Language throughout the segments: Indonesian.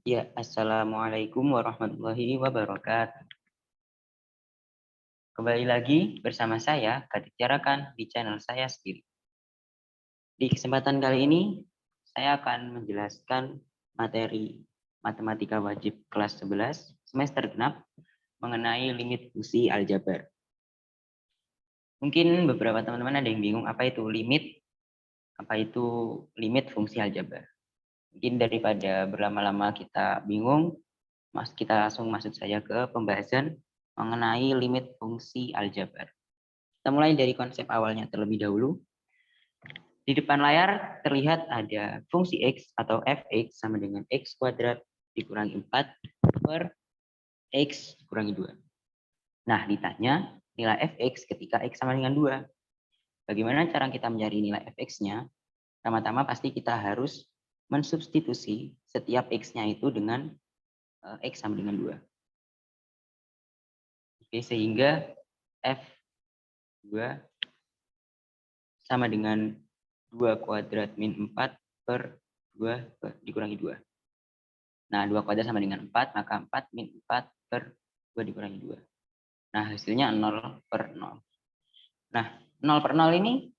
Ya, assalamualaikum warahmatullahi wabarakatuh. Kembali lagi bersama saya, Kadit Jarakan, di channel saya sendiri. Di kesempatan kali ini, saya akan menjelaskan materi Matematika Wajib kelas 11 semester genap mengenai limit fungsi aljabar. Mungkin beberapa teman-teman ada yang bingung apa itu limit fungsi aljabar. Mungkin daripada berlama-lama kita bingung, kita langsung masuk saja ke pembahasan mengenai limit fungsi aljabar. Kita mulai dari konsep awalnya terlebih dahulu. Di depan layar terlihat ada fungsi X atau fx sama dengan X kuadrat dikurangi 4 per X dikurangi 2. Nah, ditanya nilai fx ketika X sama dengan 2. Bagaimana cara kita mencari nilai fx-nya? Pertama-tama pasti kita harus mensubstitusi setiap X-nya itu dengan X sama dengan 2. Oke, sehingga F2 sama dengan 2 kuadrat min 4 per 2 dikurangi 2. Nah, 2 kuadrat sama dengan 4, maka 4 min 4 per 2 dikurangi 2. Nah, hasilnya 0 per 0. Nah, 0 per 0 ini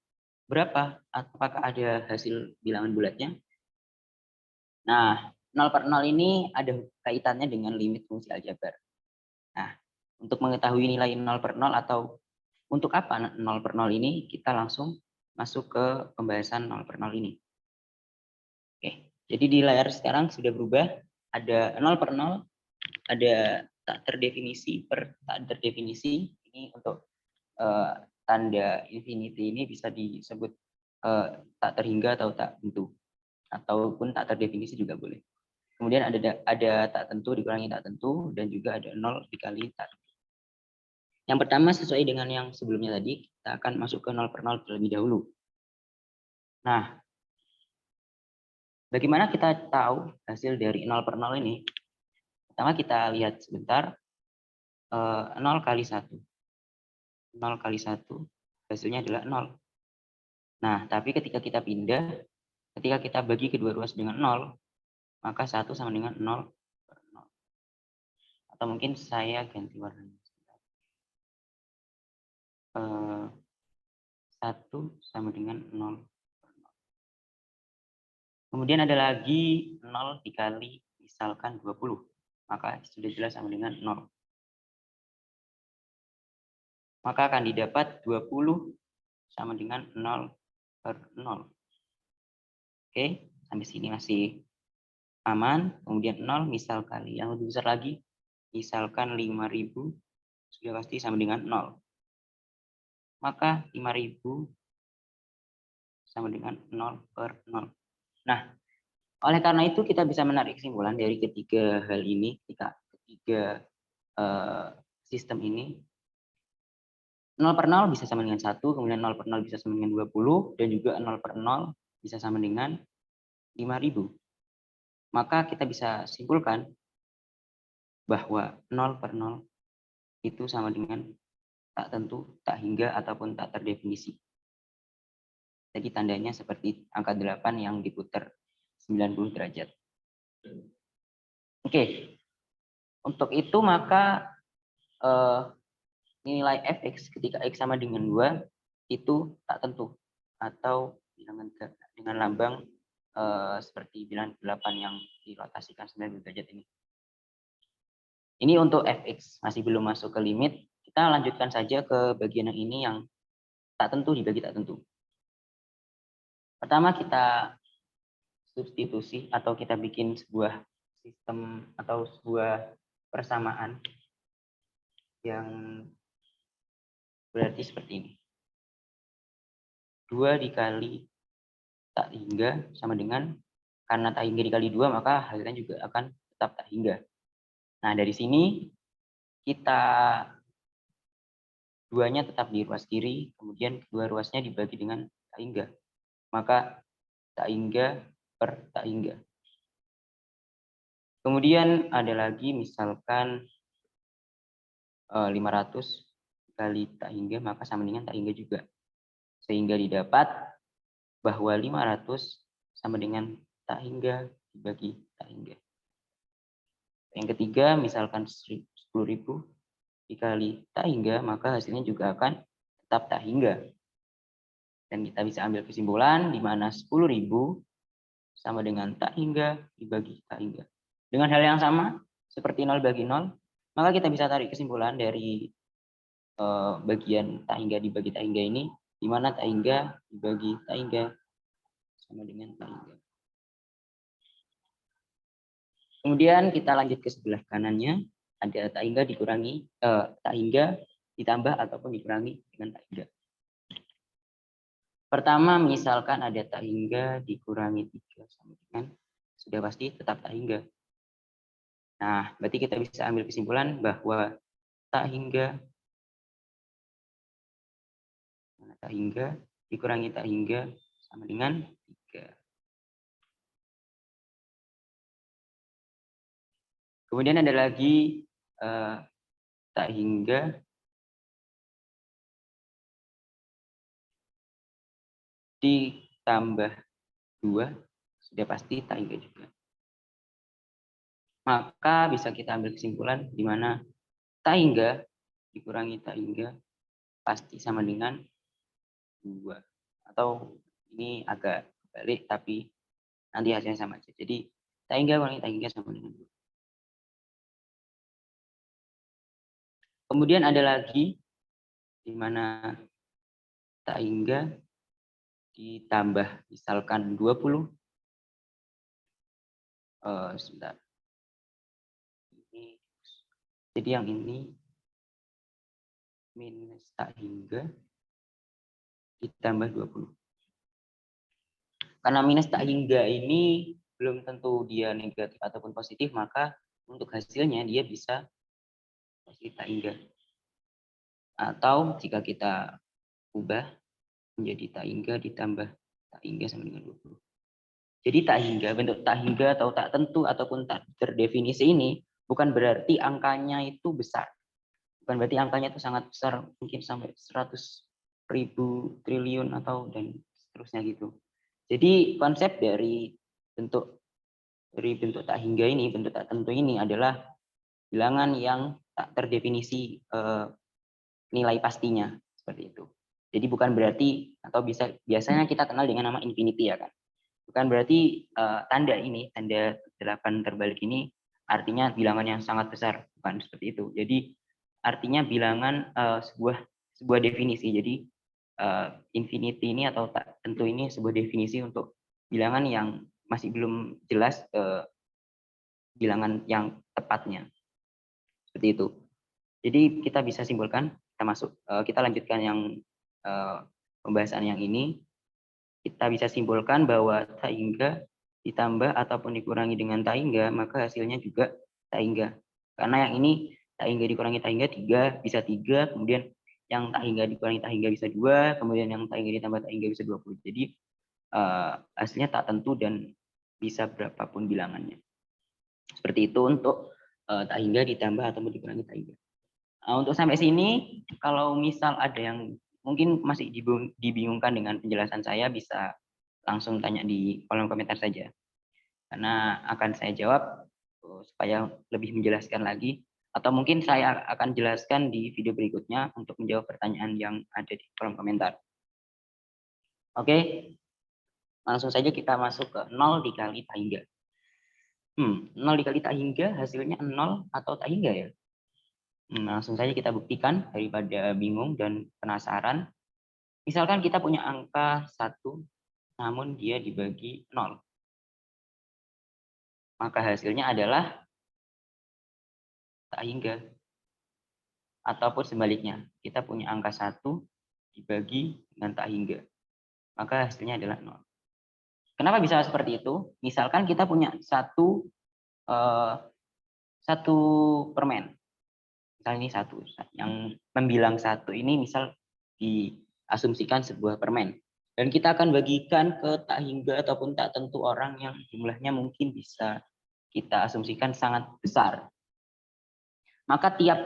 berapa? Apakah ada hasil bilangan bulatnya? Nah, 0 per 0 ini ada kaitannya dengan limit fungsi aljabar. Nah, untuk mengetahui nilai 0 per 0 atau untuk apa 0 per 0 ini, kita langsung masuk ke pembahasan 0 per 0 ini. Oke, jadi di layar sekarang sudah berubah, ada 0 per 0, ada tak terdefinisi per tak terdefinisi. Ini untuk tanda infinity ini bisa disebut tak terhingga atau tak tentu, ataupun tak terdefinisi juga boleh. Kemudian ada tak tentu dikurangi tak tentu, dan juga ada 0 dikali tak tentu. Yang pertama sesuai dengan yang sebelumnya tadi, kita akan masuk ke 0 per 0 terlebih dahulu. Nah, bagaimana kita tahu hasil dari 0 per 0 ini? Pertama kita lihat sebentar, 0 kali 1. 0 kali 1 hasilnya adalah 0. Nah, tapi ketika kita pindah, ketika kita bagi kedua ruas dengan 0, maka 1 sama dengan 0 per 0. Atau mungkin saya ganti warnanya. 1 sama dengan 0 per 0. Kemudian ada lagi 0 dikali misalkan 20. Maka sudah jelas sama dengan 0. Maka akan didapat 20 sama dengan 0 per 0. Oke, sampai sini masih aman. Kemudian 0 misal kali yang lebih besar lagi. Misalkan 5.000 sudah pasti sama dengan 0. Maka 5.000 sama dengan 0 per 0. Nah, oleh karena itu kita bisa menarik kesimpulan dari ketiga hal ini, ketiga sistem ini. 0 per 0 bisa sama dengan 1, kemudian 0 per 0 bisa sama dengan 20, dan juga 0 per 0 bisa sama dengan 5.000. Maka kita bisa simpulkan bahwa 0 per 0 itu sama dengan tak tentu, tak hingga, ataupun tak terdefinisi. Jadi tandanya seperti angka 8 yang diputar 90 derajat. Oke, untuk itu maka nilai fx ketika x sama dengan 2 itu tak tentu, atau dengan lambang seperti bilangan 8 yang dirotasikan 90 derajat ini. Ini untuk fx, masih belum masuk ke limit. Kita lanjutkan saja ke bagian yang ini yang tak tentu dibagi tak tentu. Pertama kita substitusi atau kita bikin sebuah sistem atau sebuah persamaan yang berarti seperti ini. 2 dikali tak hingga sama dengan, karena tak hingga dikali 2 maka hasilnya juga akan tetap tak hingga. Nah, dari sini kita duanya tetap di ruas kiri, kemudian kedua ruasnya dibagi dengan tak hingga. Maka tak hingga per tak hingga. Kemudian ada lagi misalkan 500 kali tak hingga maka sama dengan tak hingga juga. Sehingga didapat bahwa 500 sama dengan tak hingga dibagi tak hingga. Yang ketiga, misalkan 10.000 dikali tak hingga, maka hasilnya juga akan tetap tak hingga. Dan kita bisa ambil kesimpulan di mana 10.000 sama dengan tak hingga dibagi tak hingga. Dengan hal yang sama, seperti 0 bagi 0, maka kita bisa tarik kesimpulan dari bagian tak hingga dibagi tak hingga ini, di mana tak hingga dibagi tak hingga sama dengan tak hingga. Kemudian kita lanjut ke sebelah kanannya, ada tak hingga dikurangi, tak hingga ditambah ataupun dikurangi dengan tak hingga. Pertama, misalkan ada tak hingga dikurangi 3 sama dengan, sudah pasti tetap tak hingga. Nah, berarti kita bisa ambil kesimpulan bahwa tak hingga dikurangi tak hingga sama dengan 3. Kemudian ada lagi tak hingga ditambah 2, sudah pasti tak hingga juga. Maka bisa kita ambil kesimpulan di mana tak hingga dikurangi tak hingga pasti sama dengan 2. Atau ini agak balik, tapi nanti hasilnya sama aja. Jadi tak hingga kurangi tak hingga sama dengan 2. Kemudian ada lagi di mana tak hingga ditambah misalkan 20. Sebentar. Jadi yang ini minus tak hingga ditambah 20. Karena minus tak hingga ini belum tentu dia negatif ataupun positif, maka untuk hasilnya dia bisa positif tak hingga. Atau jika kita ubah menjadi tak hingga ditambah tak hingga sama dengan 20. Jadi tak hingga, bentuk tak hingga atau tak tentu ataupun tak terdefinisi ini bukan berarti angkanya itu besar. Bukan berarti angkanya itu sangat besar, mungkin sampai 100.000 triliun atau dan seterusnya gitu. Jadi konsep dari bentuk tak hingga ini, bentuk tak tentu ini adalah bilangan yang tak terdefinisi nilai pastinya, seperti itu. Jadi bukan berarti, atau biasanya kita kenal dengan nama infinity ya kan. Bukan berarti tanda 8 terbalik ini artinya bilangan yang sangat besar, bukan seperti itu. Jadi artinya bilangan sebuah definisi. Jadi infinity ini atau tak tentu ini sebuah definisi untuk bilangan yang masih belum jelas bilangan yang tepatnya. Seperti itu. Jadi kita bisa simpulkan, kita lanjutkan yang pembahasan yang ini. Kita bisa simpulkan bahwa tak hingga ditambah ataupun dikurangi dengan tak hingga, maka hasilnya juga tak hingga. Karena yang ini tak hingga dikurangi tak hingga 3 bisa 3, kemudian yang tak hingga dikurangi tak hingga bisa 2, kemudian yang tak hingga ditambah tak hingga bisa 20. Jadi hasilnya tak tentu dan bisa berapapun bilangannya. Seperti itu untuk tak hingga ditambah ataupun dikurangi tak hingga. Untuk sampai sini, kalau misal ada yang mungkin masih dibingungkan dengan penjelasan saya, bisa langsung tanya di kolom komentar saja. Karena akan saya jawab supaya lebih menjelaskan lagi. Atau mungkin saya akan jelaskan di video berikutnya untuk menjawab pertanyaan yang ada di kolom komentar. Oke, langsung saja kita masuk ke 0 dikali tak hingga. 0 dikali tak hingga hasilnya 0 atau tak hingga ya? Langsung saja kita buktikan daripada bingung dan penasaran. Misalkan kita punya angka 1, namun dia dibagi 0. Maka hasilnya adalah tak hingga. Ataupun sebaliknya, kita punya angka 1 dibagi dengan tak hingga. Maka hasilnya adalah 0. Kenapa bisa seperti itu? Misalkan kita punya satu permen. Misal ini 1, yang membilang 1 ini misal diasumsikan sebuah permen. Dan kita akan bagikan ke tak hingga ataupun tak tentu orang yang jumlahnya mungkin bisa kita asumsikan sangat besar. Maka tiap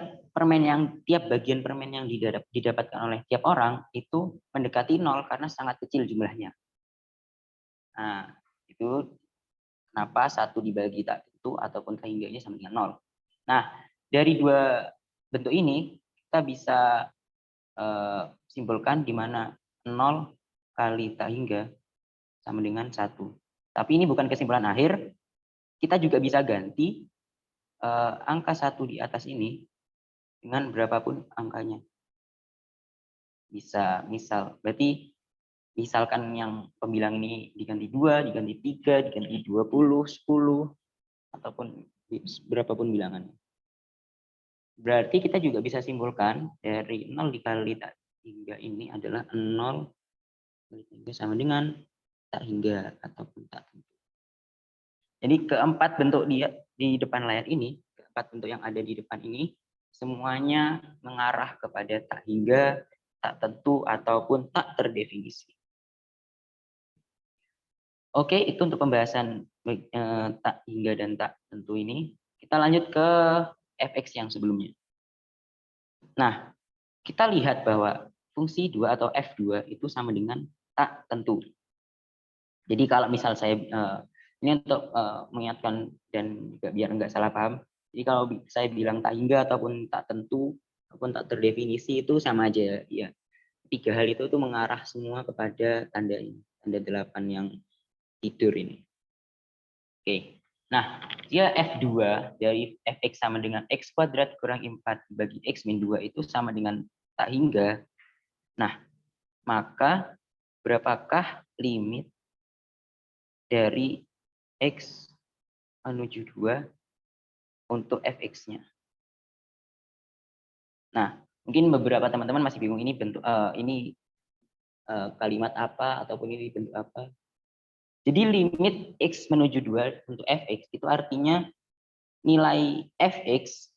bagian permen yang didapatkan oleh tiap orang itu mendekati 0 karena sangat kecil jumlahnya. Nah, itu kenapa 1 dibagi tak tentu ataupun tak hingganya sama dengan 0. Nah, dari dua bentuk ini kita bisa simpulkan di mana 0 kali tak hingga sama dengan 1. Tapi ini bukan kesimpulan akhir, kita juga bisa ganti angka 1 di atas ini dengan berapapun angkanya. Bisa berarti misalkan yang pembilang ini diganti 2, diganti 3, diganti 20, 10, ataupun berapapun bilangannya. Berarti kita juga bisa simpulkan dari 0 dikali tak hingga ini adalah 0 kali hingga sama dengan tak hingga ataupun tak tentu. Jadi keempat bentuk di depan layar ini, keempat bentuk yang ada di depan ini, semuanya mengarah kepada tak hingga, tak tentu, ataupun tak terdefinisi. Oke, itu untuk pembahasan tak hingga dan tak tentu ini. Kita lanjut ke fx yang sebelumnya. Nah, kita lihat bahwa fungsi 2 atau f2 itu sama dengan tak tentu. Jadi kalau misal saya, ini untuk mengingatkan dan juga biar nggak salah paham. Jadi kalau saya bilang tak hingga ataupun tak tentu, ataupun tak terdefinisi itu sama aja ya. Tiga hal itu tuh mengarah semua kepada tanda ini, tanda 8 yang tidur ini. Oke. Nah, dia F2 dari Fx sama dengan X kuadrat kurang 4 bagi X min 2 itu sama dengan tak hingga. Nah, maka berapakah limit dari X menuju 2 untuk Fx-nya? Nah, mungkin beberapa teman-teman masih bingung ini bentuk kalimat apa ataupun ini bentuk apa. Jadi limit X menuju 2 untuk Fx itu artinya nilai Fx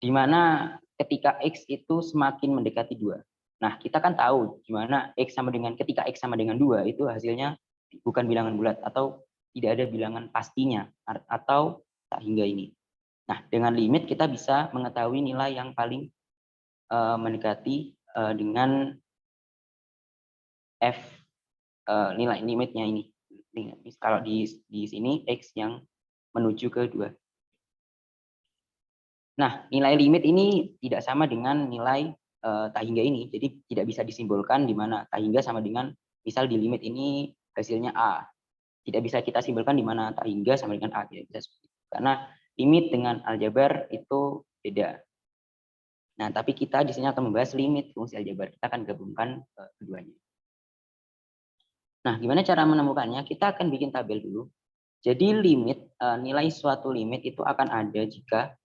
di mana ketika X itu semakin mendekati 2. Nah, kita kan tahu di mana ketika X sama dengan 2 itu hasilnya bukan bilangan bulat atau tidak ada bilangan pastinya atau tak hingga ini. Nah, dengan limit kita bisa mengetahui nilai yang paling mendekati dengan F nilai limitnya ini. Kalau di sini X yang menuju ke 2. Nah, nilai limit ini tidak sama dengan nilai tak hingga ini. Jadi tidak bisa disimbolkan di mana tak hingga sama dengan misal di limit ini hasilnya A. Tidak bisa kita simbolkan di mana tak hingga sama dengan A. Tidak bisa seperti itu. Karena limit dengan aljabar itu beda. Nah, tapi kita di sini akan membahas limit fungsi aljabar. Kita akan gabungkan keduanya. Nah, gimana cara menemukannya? Kita akan bikin tabel dulu. Jadi limit nilai suatu limit itu akan ada jika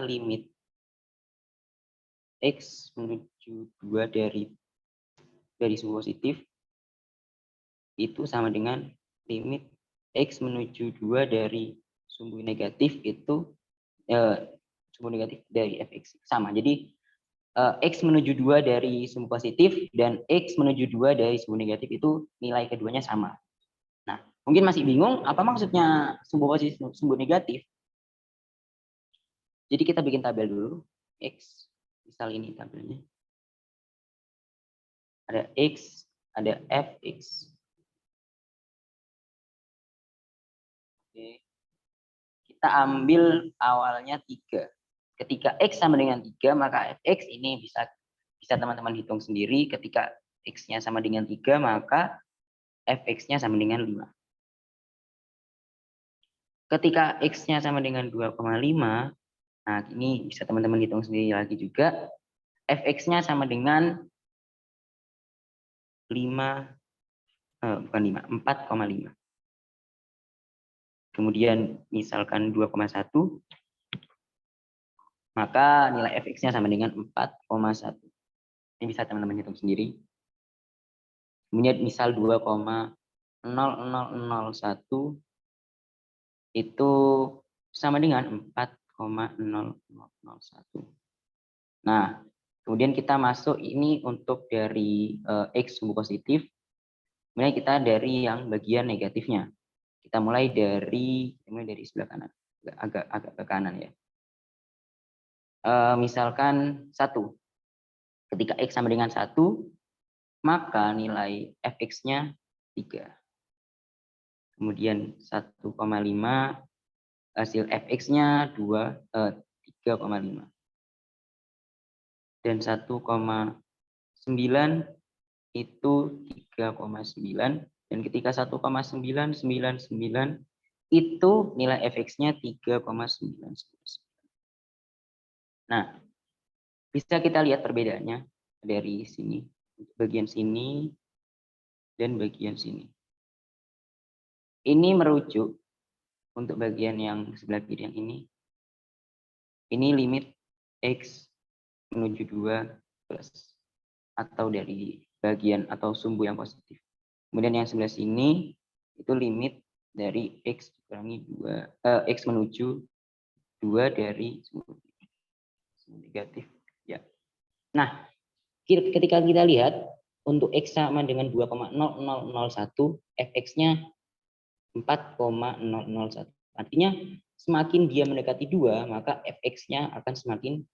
limit X menuju 2 dari sumbu positif itu sama dengan limit X menuju 2 dari sumbu negatif itu sumbu negatif dari Fx sama. Jadi X menuju 2 dari sumbu positif dan X menuju 2 dari sumbu negatif itu nilai keduanya sama. Nah, mungkin masih bingung apa maksudnya sumbu positif, sumbu negatif. Jadi kita bikin tabel dulu. X, misal ini tabelnya. Ada X, ada Fx. Oke. Kita ambil awalnya 3. Ketika X sama dengan 3, maka Fx ini bisa teman-teman hitung sendiri. Ketika X-nya sama dengan 3, maka Fx-nya sama dengan 5. Ketika X-nya sama dengan 2,5, nah ini bisa teman-teman hitung sendiri lagi juga. Fx-nya sama dengan 4,5. Kemudian misalkan 2,1, maka nilai Fx-nya sama dengan 4,1. Ini bisa teman-teman hitung sendiri. Kemudian misal 2,0001 itu sama dengan 4,0001. Nah, kemudian kita masuk ini untuk dari X sumbu positif. Kemudian kita dari yang bagian negatifnya. Kita mulai dari sebelah kanan, agak ke kanan ya. Misalkan 1. Ketika X sama dengan 1, maka nilai Fx-nya 3. kemudian 1,5, hasil fx-nya 3,5. Dan 1,9 itu 3,9. Dan ketika 1,999 itu nilai fx-nya 3,999. Nah, bisa kita lihat perbedaannya dari sini, bagian sini dan bagian sini. Ini merujuk untuk bagian yang sebelah kiri yang ini limit x menuju 2 plus atau dari bagian atau sumbu yang positif. Kemudian yang sebelah sini itu limit dari x dikurangi 2, x menuju 2 dari sumbu negatif. Ya. Nah, ketika kita lihat untuk x sama dengan 2,0001, fx-nya 4,001. Artinya semakin dia mendekati 2, maka fx-nya akan semakin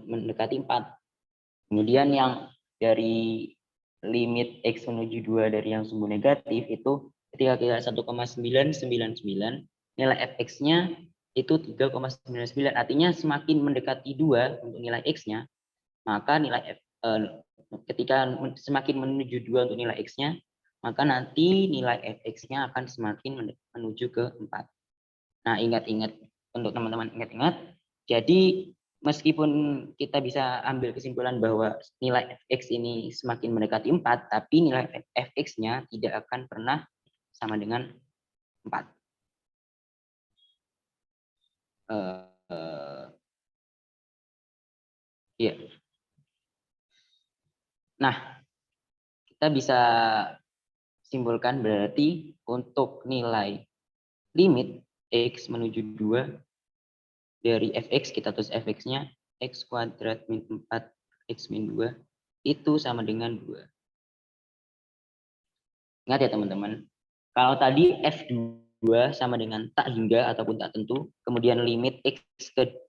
mendekati 4. Kemudian yang dari limit x menuju 2 dari yang sumbu negatif itu ketika kita 1,999, nilai fx-nya itu 3,99. Artinya semakin mendekati 2 untuk nilai x-nya, maka nilai ketika semakin menuju 2 untuk nilai x-nya, maka nanti nilai fx-nya akan semakin menuju ke 4. Nah, ingat-ingat, untuk teman-teman ingat-ingat, jadi meskipun kita bisa ambil kesimpulan bahwa nilai fx ini semakin mendekati 4, tapi nilai fx-nya tidak akan pernah sama dengan 4. Ya. Nah, kita bisa simpulkan berarti untuk nilai limit x menuju 2 dari fx, kita tulis fx-nya x kuadrat min 4 x min 2 itu sama dengan 2. Ingat ya teman-teman, kalau tadi f2 sama dengan tak hingga ataupun tak tentu, kemudian limit x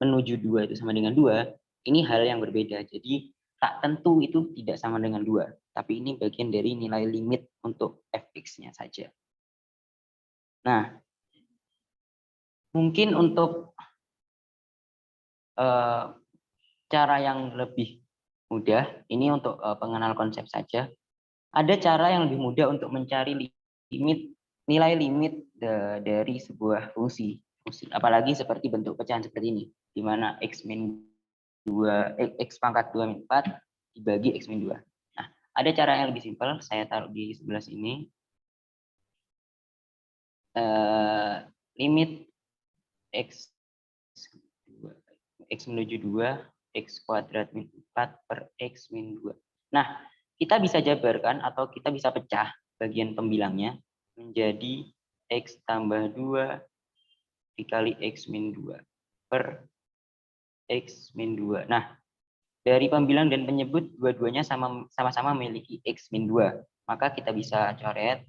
menuju 2 itu sama dengan 2, ini hal yang berbeda. Jadi tak tentu itu tidak sama dengan 2, tapi ini bagian dari nilai limit untuk fx-nya saja. Nah, mungkin untuk cara yang lebih mudah, ini untuk pengenal konsep saja. Ada cara yang lebih mudah untuk mencari nilai limit dari sebuah fungsi, apalagi seperti bentuk pecahan seperti ini, di mana x min 2, x pangkat 2 min 4 dibagi x min 2. Nah, ada cara yang lebih simpel, saya taruh di sebelah sini. Limit x menuju 2, x kuadrat min 4 per x min 2. Nah, kita bisa jabarkan atau kita bisa pecah bagian pembilangnya menjadi x tambah 2 dikali x min 2 per x min 2. Nah, dari pembilang dan penyebut dua-duanya sama-sama memiliki x min 2. Maka kita bisa coret,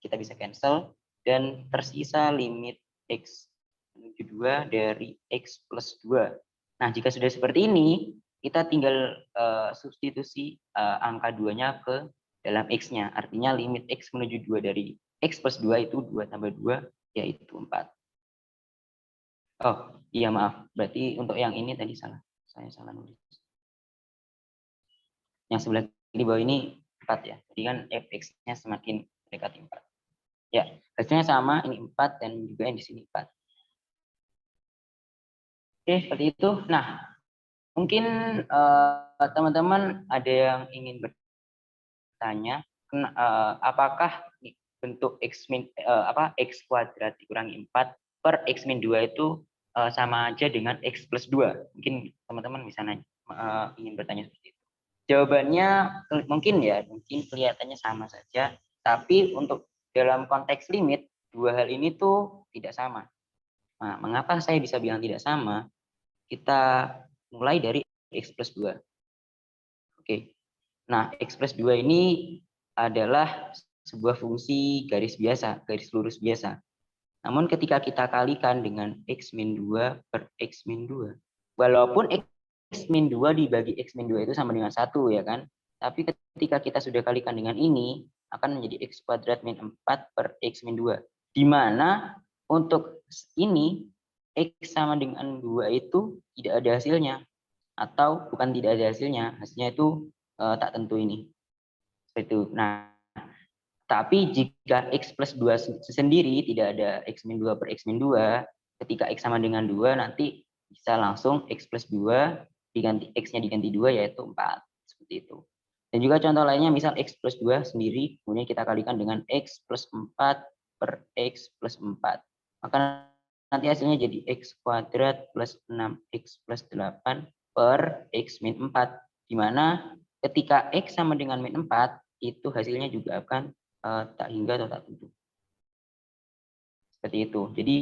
kita bisa cancel, dan tersisa limit x menuju 2 dari x plus 2. Nah, jika sudah seperti ini, kita tinggal substitusi angka 2-nya ke dalam x-nya. Artinya limit x menuju 2 dari x plus 2 itu 2 tambah 2, yaitu 4. Oh, iya maaf. Berarti untuk yang ini tadi salah. Saya salah nulis. Yang sebelah di bawah ini 4 ya. Jadi kan fx-nya semakin dekat 4. Ya, hasilnya sama, ini 4 dan juga yang di sini 4. Oke, seperti itu. Nah, mungkin teman-teman ada yang ingin bertanya, apakah bentuk x kuadrat dikurangi 4 per x min 2 itu sama aja dengan x plus 2? Mungkin teman-teman bisa ingin bertanya seperti itu. Jawabannya mungkin kelihatannya sama saja, tapi untuk dalam konteks limit, dua hal ini tuh tidak sama. Nah, mengapa saya bisa bilang tidak sama? Kita mulai dari x plus 2. Oke. Nah, x plus 2 ini adalah sebuah fungsi garis lurus biasa. Namun ketika kita kalikan dengan x min 2 per x min 2, walaupun x min 2 dibagi x min 2 itu sama dengan 1 ya kan, tapi ketika kita sudah kalikan dengan ini, akan menjadi X kuadrat min 4 per X min 2. Di mana untuk ini X sama dengan 2 itu tidak ada hasilnya. Atau bukan tidak ada hasilnya itu tak tentu ini. Seperti itu. Nah, tapi jika X plus 2 sendiri tidak ada X min 2 per X min 2, ketika X sama dengan 2 nanti bisa langsung X plus 2 diganti X-nya diganti 2 yaitu 4. Seperti itu. Dan juga contoh lainnya misal X plus 2 sendiri, kemudian kita kalikan dengan X plus 4 per X plus 4. Maka nanti hasilnya jadi X kuadrat plus 6X plus 8 per X min 4. Di mana ketika X sama dengan min 4, itu hasilnya juga akan tak hingga atau tak tentu. Seperti itu. Jadi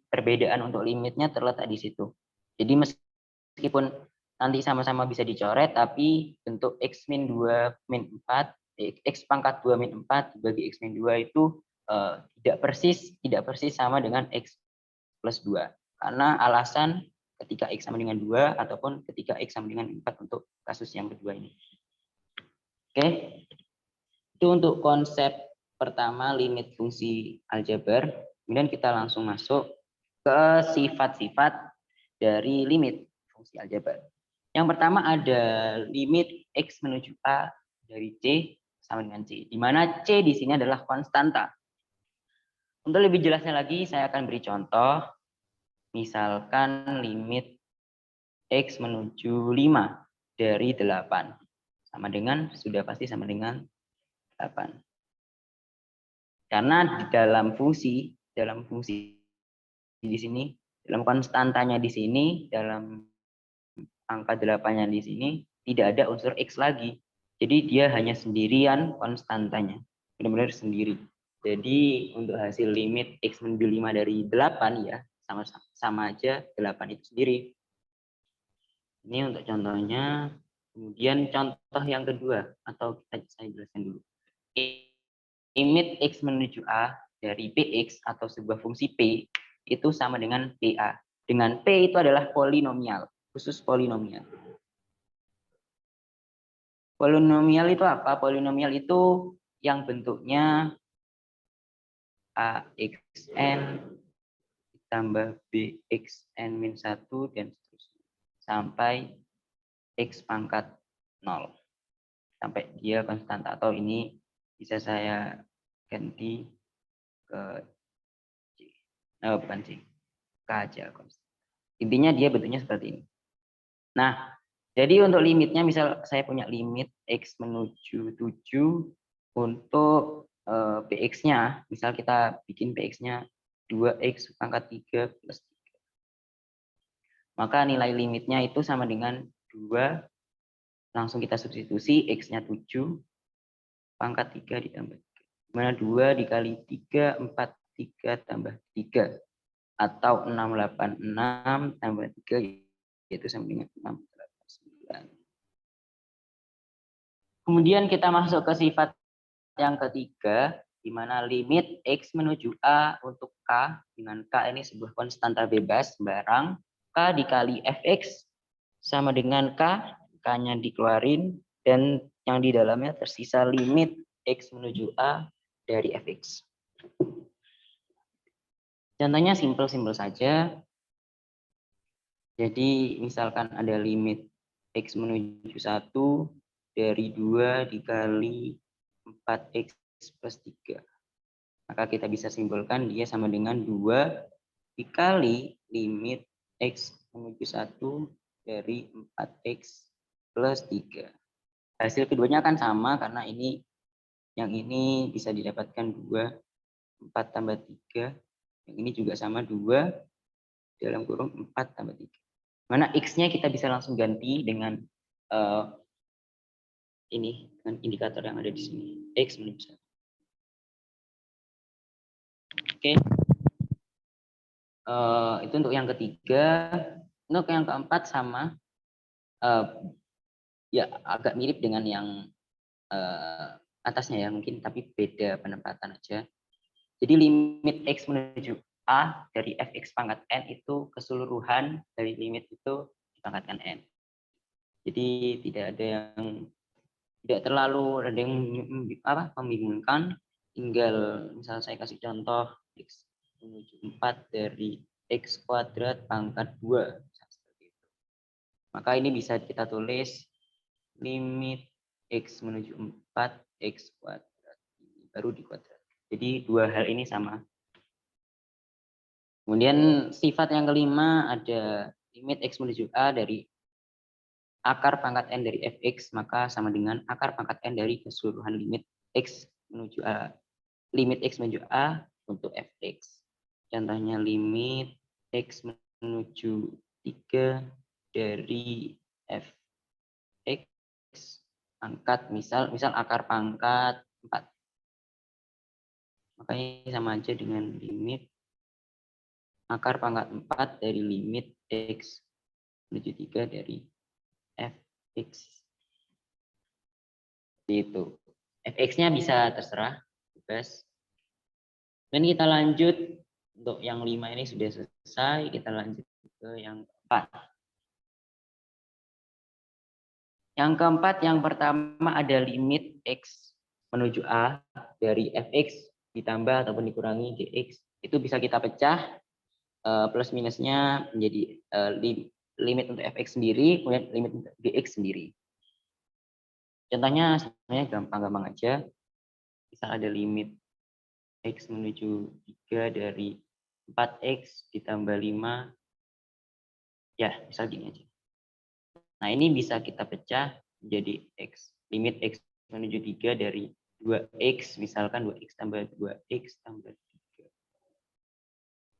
perbedaan untuk limitnya terletak di situ. Jadi meskipun nanti sama-sama bisa dicoret, tapi bentuk X min 2 min 4, X pangkat 2 min 4 dibagi X min 2 itu tidak persis sama dengan X plus 2. Karena alasan ketika X sama dengan 2 ataupun ketika X sama dengan 4 untuk kasus yang kedua ini. Oke. Itu untuk konsep pertama limit fungsi aljabar. Kemudian kita langsung masuk ke sifat-sifat dari limit fungsi aljabar. Yang pertama ada limit X menuju A dari C sama dengan C. Di mana C di sini adalah konstanta. Untuk lebih jelasnya lagi, saya akan beri contoh. Misalkan limit X menuju 5 dari 8. Sama dengan, sudah pasti sama dengan 8. Karena di dalam fungsi di sini, dalam konstantanya di sini, dalam angka 8-nya di sini, tidak ada unsur X lagi. Jadi dia hanya sendirian konstantanya. Benar-benar sendiri. Jadi untuk hasil limit X menuju 5 dari 8 ya, sama aja 8 itu sendiri. Ini untuk contohnya. Kemudian contoh yang kedua, atau saya jelaskan dulu. Limit X menuju A dari Px atau sebuah fungsi P itu sama dengan PA. Dengan P itu adalah polinomial, khusus polinomial. Polinomial itu apa? Polinomial itu yang bentuknya AXN ditambah BXN min 1 dan seterusnya. Sampai X pangkat 0. Sampai dia konstanta, atau ini bisa saya ganti ke C. Oh, bukan C. K aja. Intinya dia bentuknya seperti ini. Nah, jadi untuk limitnya, misal saya punya limit X menuju 7 untuk PX-nya, misal kita bikin PX-nya 2X pangkat 3 plus 3. Maka nilai limitnya itu sama dengan 2, langsung kita substitusi, X-nya 7, pangkat 3 ditambah 3. Dimana 2 dikali 3, 43 tambah 3. Atau 686 tambah 3, yaitu sama dengan 689. Kemudian kita masuk ke sifat yang ketiga, di mana limit X menuju A untuk K, dengan K ini sebuah konstanta bebas, sembarang, K dikali Fx sama dengan K, K-nya dikeluarin, dan yang di dalamnya tersisa limit X menuju A dari Fx. Contohnya simpel-simpel saja. Jadi misalkan ada limit X menuju 1 dari 2 dikali 4X plus 3. Maka kita bisa simpulkan dia sama dengan 2 dikali limit X menuju 1 dari 4X plus 3. Hasil keduanya akan sama karena ini yang ini bisa didapatkan 2, 4 tambah 3. Yang ini juga sama 2 dalam kurung 4 tambah 3. Mana X-nya kita bisa langsung ganti dengan ini, dengan indikator yang ada di sini. X menuju 1. Oke. Itu untuk yang ketiga. Untuk yang keempat sama. Ya agak mirip dengan yang atasnya ya mungkin, tapi beda penempatan aja. Jadi limit X menuju A dari Fx pangkat N itu keseluruhan dari limit itu dipangkatkan N. Jadi tidak ada yang tidak terlalu ada yang membingungkan. Tinggal misal saya kasih contoh x menuju 4 dari x kuadrat pangkat 2. Maka ini bisa kita tulis limit x menuju 4 x kuadrat baru di kuadrat. Jadi dua hal ini sama. Kemudian sifat yang kelima ada limit x menuju a dari akar pangkat n dari fx, maka sama dengan akar pangkat n dari keseluruhan limit x menuju a. Limit x menuju a untuk fx. Contohnya limit x menuju 3 dari fx pangkat misal akar pangkat 4. Makanya sama aja dengan limit akar pangkat 4 dari limit x menuju 3 dari fx. Itu. fx-nya bisa terserah, bebas. Dan kita lanjut, untuk yang 5 ini sudah selesai, kita lanjut ke yang keempat. Yang keempat, yang pertama ada limit x menuju a dari fx ditambah ataupun dikurangi dx. Itu bisa kita pecah, plus minusnya menjadi limit untuk fx sendiri, kemudian limit untuk dx sendiri. Contohnya sebenarnya gampang-gampang aja. Misal ada limit x menuju 3 dari 4x ditambah 5. Ya, misal gini aja. Nah, ini bisa kita pecah menjadi x. Limit x menuju 3 dari 2x, misalkan 2x tambah 2x tambah 3.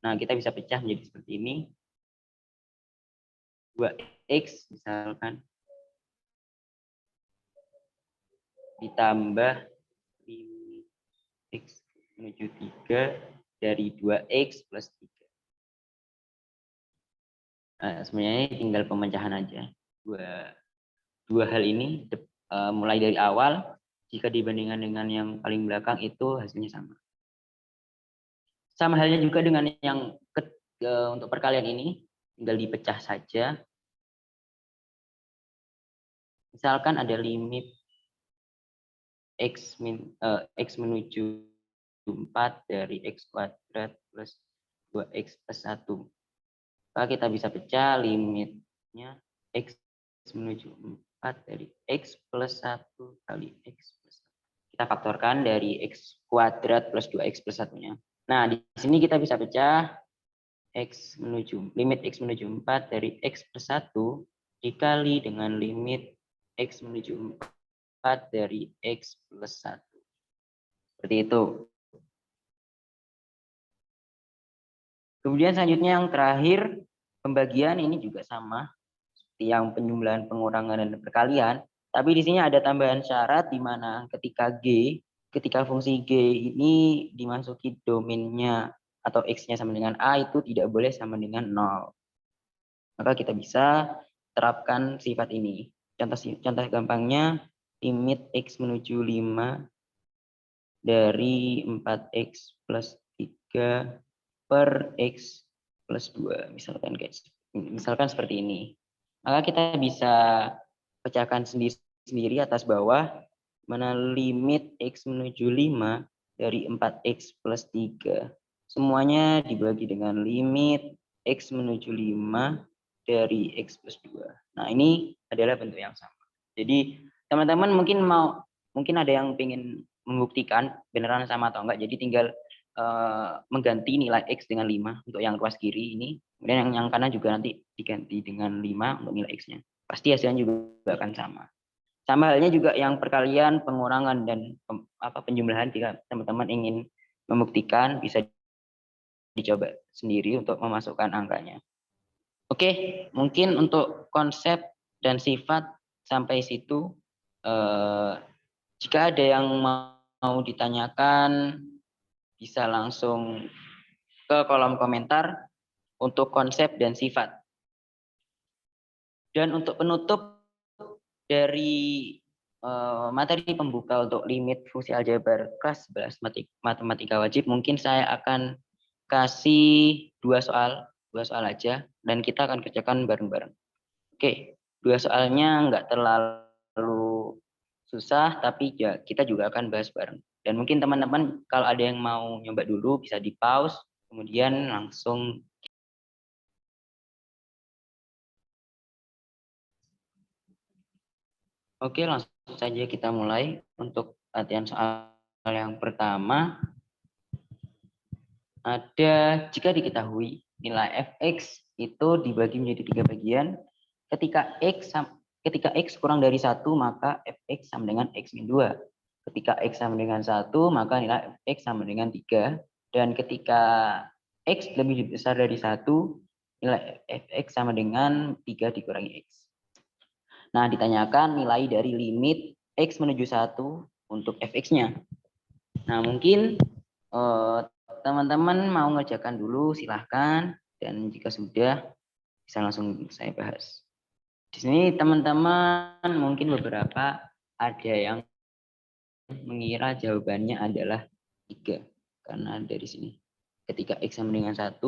Nah, kita bisa pecah menjadi seperti ini. 2x misalkan ditambah limit x menuju 3 dari 2x plus 3. Nah, sebenarnya tinggal pemecahan aja. Dua hal ini mulai dari awal, jika dibandingkan dengan yang paling belakang itu hasilnya sama. Sama halnya juga dengan yang untuk perkalian ini, tinggal dipecah saja. Misalkan ada limit x menuju 4 dari x kuadrat plus 2x plus 1. Maka kita bisa pecah limitnya x menuju 4 dari x plus 1 kali x plus 1. Kita faktorkan dari x kuadrat plus 2x plus 1-nya. Nah, di sini kita bisa pecah limit x menuju 4 dari x plus 1 dikali dengan limit x menuju 4 dari x plus 1. Seperti itu. Kemudian selanjutnya yang terakhir, pembagian ini juga sama seperti yang penjumlahan, pengurangan, dan perkalian. Tapi di sini ada tambahan syarat di mana ketika fungsi G ini dimasuki domainnya atau X-nya sama dengan A, itu tidak boleh sama dengan 0. Maka kita bisa terapkan sifat ini. Contoh gampangnya, limit X menuju 5 dari 4x plus 3 per x plus 2. Misalkan seperti ini. Maka kita bisa pecahkan sendiri atas bawah, mana limit x menuju 5 dari 4x plus 3. Semuanya dibagi dengan limit x menuju 5 dari x plus 2. Nah, ini adalah bentuk yang sama. Jadi, teman-teman mungkin ada yang ingin membuktikan beneran sama atau enggak. Jadi tinggal mengganti nilai X dengan 5 untuk yang ruas kiri ini. Kemudian yang kanan juga nanti diganti dengan 5 untuk nilai X-nya. Pasti hasilnya juga akan sama. Sama halnya juga yang perkalian, pengurangan, dan penjumlahan. Jika teman-teman ingin membuktikan, bisa dicoba sendiri untuk memasukkan angkanya. Oke, mungkin untuk konsep dan sifat sampai situ. Jika ada yang mau ditanyakan, bisa langsung ke kolom komentar untuk konsep dan sifat. Dan untuk penutup dari materi pembuka untuk limit fungsi aljabar kelas 11 matematika wajib, mungkin saya akan kasih dua soal aja, dan kita akan kerjakan bareng-bareng. Oke, dua soalnya nggak terlalu susah, tapi ya kita juga akan bahas bareng. Dan mungkin teman-teman kalau ada yang mau nyoba dulu bisa di pause, kemudian langsung. Oke, langsung saja kita mulai untuk latihan soal yang pertama. Ada jika diketahui nilai fx itu dibagi menjadi 3 bagian, ketika x kurang dari 1 maka fx sama dengan x min 2. Ketika x sama dengan 1 maka nilai fx sama dengan 3, dan ketika x lebih besar dari 1 nilai fx sama dengan 3 dikurangi x. Nah, ditanyakan nilai dari limit x menuju 1 untuk fx-nya. Nah, mungkin teman-teman mau ngerjakan dulu silahkan, dan jika sudah bisa langsung saya bahas. Di sini teman-teman mungkin beberapa ada yang mengira jawabannya adalah 3 karena dari sini ketika x sama dengan 1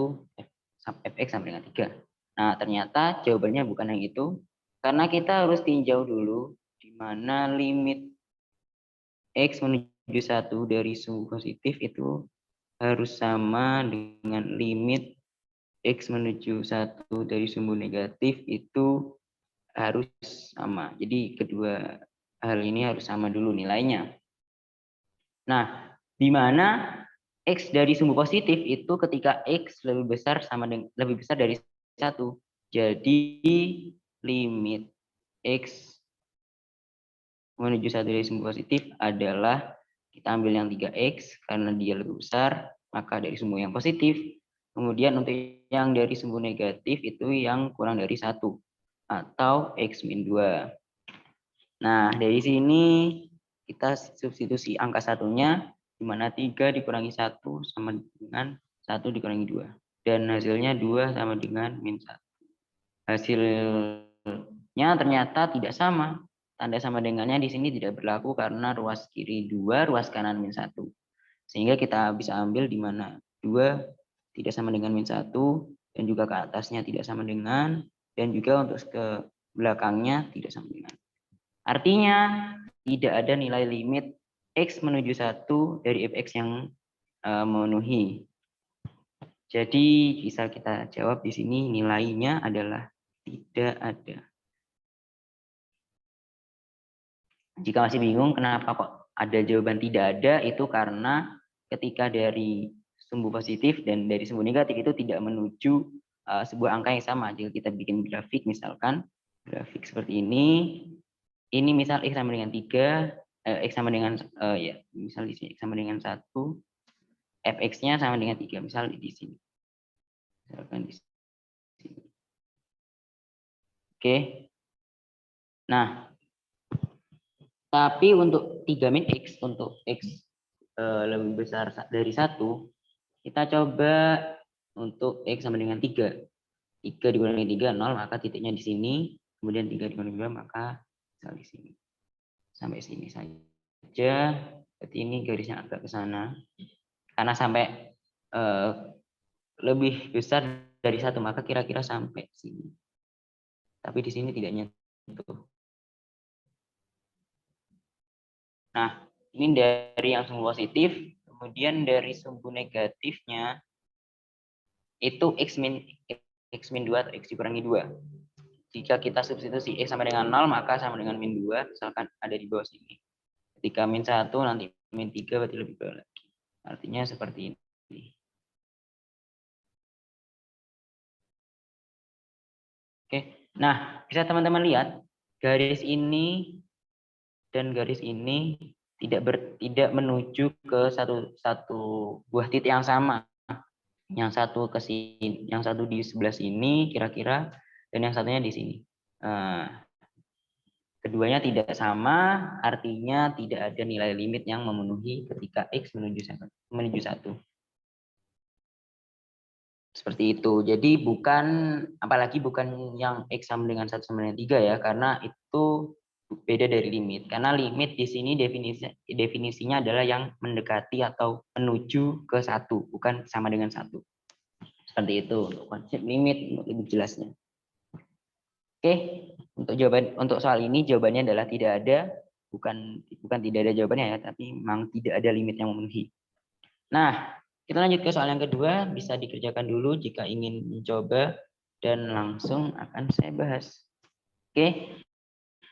fx sama dengan 3. Nah, ternyata jawabannya bukan yang itu, karena kita harus tinjau dulu di mana limit x menuju 1 dari sumbu positif itu harus sama dengan limit x menuju 1 dari sumbu negatif itu harus sama. Jadi kedua hal ini harus sama dulu nilainya. Nah, di mana x dari sumbu positif itu ketika x lebih besar dari 1. Jadi limit x menuju 1 dari sumbu positif adalah kita ambil yang 3x karena dia lebih besar, maka dari sumbu yang positif. Kemudian untuk yang dari sumbu negatif itu yang kurang dari 1 atau x min 2. Nah, dari sini kita substitusi angka satunya, di mana 3 dikurangi 1 sama dengan 1 dikurangi 2. Dan hasilnya 2 sama dengan min 1. Hasilnya ternyata tidak sama. Tanda sama dengannya di sini tidak berlaku karena ruas kiri 2, ruas kanan min 1. Sehingga kita bisa ambil di mana 2 tidak sama dengan min 1, dan juga ke atasnya tidak sama dengan, dan juga untuk ke belakangnya tidak sama dengan. Artinya tidak ada nilai limit x menuju 1 dari fx yang memenuhi. Jadi bisa kita jawab di sini nilainya adalah tidak ada. Jika masih bingung kenapa kok ada jawaban tidak ada, itu karena ketika dari sumbu positif dan dari sumbu negatif itu tidak menuju sebuah angka yang sama. Jika kita bikin grafik, misalkan grafik seperti ini misal x sama dengan 3, x sama dengan ya, misal di sini x sama dengan 1, fx-nya sama dengan 3, misal di sini. Misalkan di sini. Oke. Nah, tapi untuk 3 min x, untuk x lebih besar dari 1, kita coba untuk x sama dengan 3. 3 dikurangi 3, 0, maka titiknya di sini. Kemudian 3 dikurangi 2, maka misal di sini. Sampai sini saja. Berarti ini garisnya agak ke sana. Karena sampai lebih besar dari 1, maka kira-kira sampai sini. Tapi di sini tidak nyentuh. Nah, ini dari yang sumbu positif, kemudian dari sumbu negatifnya itu x min 2 atau x dikurangi 2. Jika kita substitusi x sama dengan 0, maka sama dengan min 2, misalkan ada di bawah sini. Ketika min 1, nanti min 3 berarti lebih bawah lagi. Artinya seperti ini. Oke, nah bisa teman-teman lihat garis ini dan garis ini tidak menuju ke satu buah titik yang sama. Yang satu ke sini, yang satu di sebelah sini kira-kira, dan yang satunya di sini. Keduanya tidak sama, artinya tidak ada nilai limit yang memenuhi ketika x menuju 1. Seperti itu. Jadi apalagi bukan yang x sama dengan 1 sama dengan 3 ya, karena itu beda dari limit. Karena limit di sini definisinya adalah yang mendekati atau menuju ke 1, bukan sama dengan 1. Seperti itu untuk konsep limit, untuk lebih jelasnya. Oke, untuk soal ini jawabannya adalah tidak ada. bukan tidak ada jawabannya ya, tapi memang tidak ada limit yang memenuhi. Nah, kita lanjut ke soal yang kedua, bisa dikerjakan dulu jika ingin mencoba dan langsung akan saya bahas. Oke.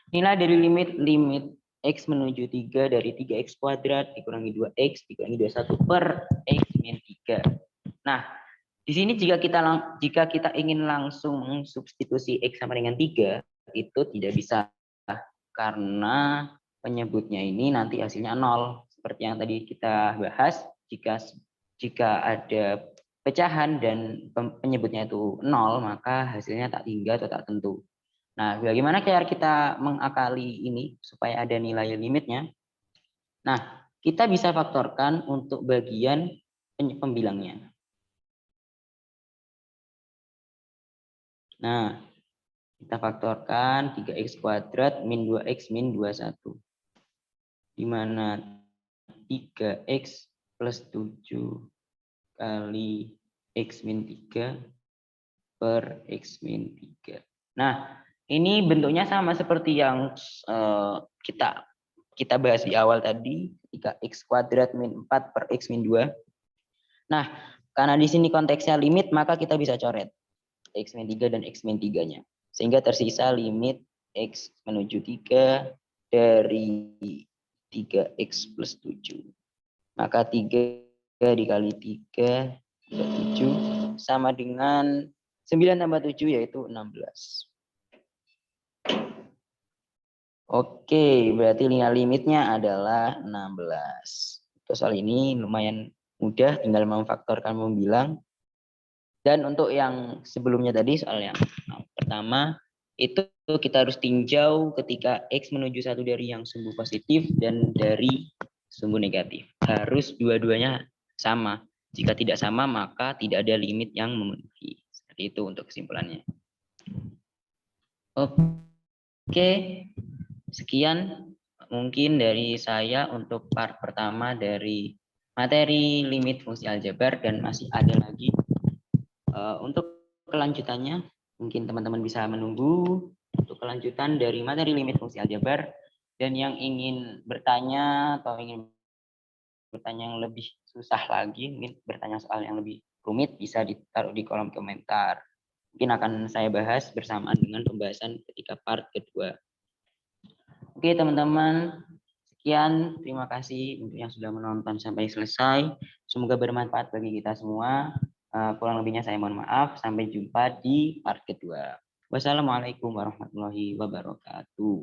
Nilai dari limit x menuju 3 dari 3x kuadrat dikurangi 2x dikurangi 21 per x min 3. Nah, di sini jika kita ingin langsung mensubstitusi x sama dengan 3, itu tidak bisa karena penyebutnya ini nanti hasilnya 0. Seperti yang tadi kita bahas, jika ada pecahan dan penyebutnya itu 0, maka hasilnya tak hingga atau tak tentu. Nah, bagaimana cara kita mengakali ini supaya ada nilai limitnya? Nah, kita bisa faktorkan untuk bagian pembilangnya. Nah, kita faktorkan 3x kuadrat min 2x min 21. Di mana 3x plus 7 kali x min 3 per x min 3. Nah, ini bentuknya sama seperti yang kita bahas di awal tadi, ketika x kuadrat min 4 per x min 2. Nah, karena di sini konteksnya limit, maka kita bisa coret x min 3 dan x min 3-nya. Sehingga tersisa limit x menuju 3 dari 3x plus 7. Maka 3 dikali 3 7 sama dengan 9 tambah 7 yaitu 16. Oke, berarti limitnya adalah 16. Untuk soal ini lumayan mudah, tinggal memfaktorkan membilang. Dan untuk yang sebelumnya tadi, soal yang pertama, itu kita harus tinjau ketika X menuju satu dari yang sumbu positif dan dari sumbu negatif. Harus dua-duanya sama. Jika tidak sama, maka tidak ada limit yang memenuhi. Seperti itu untuk kesimpulannya. Oke, sekian mungkin dari saya untuk part pertama dari materi limit fungsi aljabar, dan masih ada lagi untuk kelanjutannya. Mungkin teman-teman bisa menunggu untuk kelanjutan dari materi limit fungsi aljabar, dan yang ingin bertanya atau ingin bertanya yang lebih susah lagi, mungkin bertanya soal yang lebih rumit, bisa ditaruh di kolom komentar. Mungkin akan saya bahas bersamaan dengan pembahasan ketika part kedua. Oke teman-teman, sekian, terima kasih untuk yang sudah menonton sampai selesai. Semoga bermanfaat bagi kita semua. Kurang lebihnya saya mohon maaf. Sampai jumpa di part kedua. Wassalamualaikum warahmatullahi wabarakatuh.